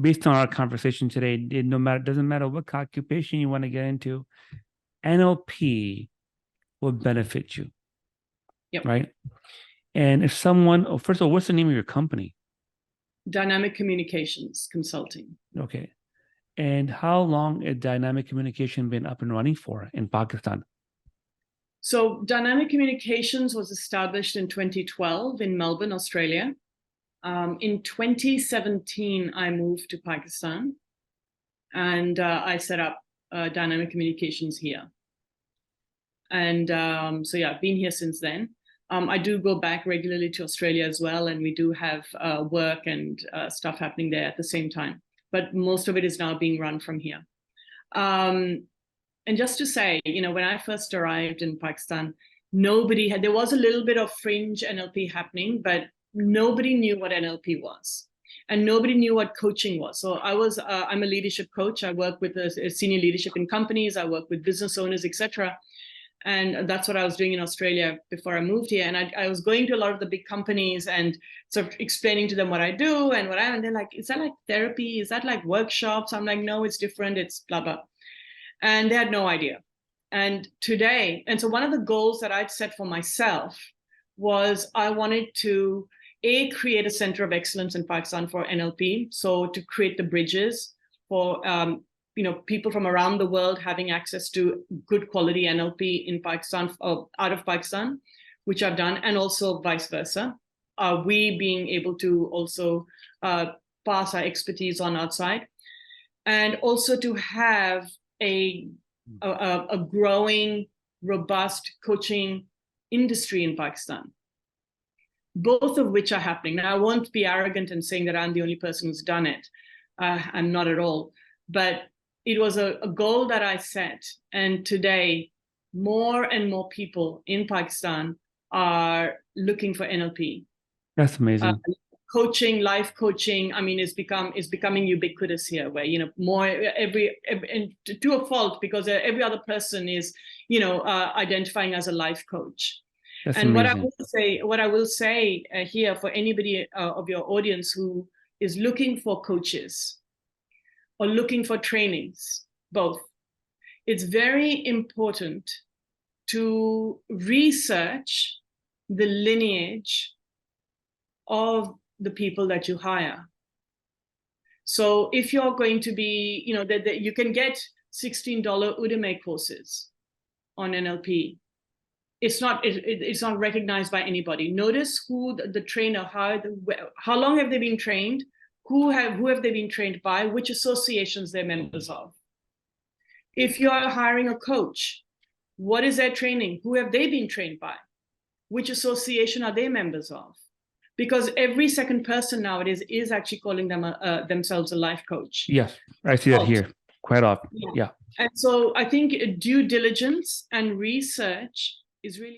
based on our conversation today, doesn't matter what occupation you want to get into, NLP will benefit you. Yep. Right. And if someone, first of all, what's the name of your company? Dynamic Communications Consulting. Okay. And how long has Dynamic Communication been up and running for in Pakistan? So Dynamic Communications was established in 2012 in Melbourne, Australia. In 2017, I moved to Pakistan, and I set up Dynamic Communications here. And so yeah, I've been here since then. I do go back regularly to Australia as well, and we do have work and stuff happening there at the same time. But most of it is now being run from here. And just to say, when I first arrived in Pakistan, there was a little bit of fringe NLP happening, but nobody knew what NLP was. And nobody knew what coaching was. So I'm a leadership coach. I work with senior leadership in companies. I work with business owners, etc. And that's what I was doing in Australia before I moved here. And I was going to a lot of the big companies and sort of explaining to them what I do and and they're like, is that like therapy? Is that like workshops? I'm like, no, it's different. It's blah, blah. And they had no idea. And so one of the goals that I'd set for myself was I wanted to, create a center of excellence in Pakistan for NLP. So to create the bridges for, people from around the world having access to good quality NLP in Pakistan, out of Pakistan, which I've done, and also vice versa. We being able to also pass our expertise on outside, and also to have a growing, robust coaching industry in Pakistan, both of which are happening. Now, I won't be arrogant in saying that I'm the only person who's done it. I'm not at all. But it was a goal that I set. And today, more and more people in Pakistan are looking for NLP. That's amazing. Coaching, life coaching, is becoming ubiquitous here, where more and to a fault, because every other person is identifying as a life coach. That's and amazing. What I will say here for anybody of your audience who is looking for coaches or looking for trainings, both, it's very important to research the lineage of the people that you hire. So if you're going to be, you can get $16 Udemy courses on NLP. It's not recognized by anybody. Notice who the trainer, how long have they been trained, who have they been trained by, which associations they're members of. If you're hiring a coach, what is their training? Who have they been trained by? Which association are they members of? Because every second person nowadays is actually calling themselves a life coach. Yes, I see that here quite often. Yeah. And so I think due diligence and research is really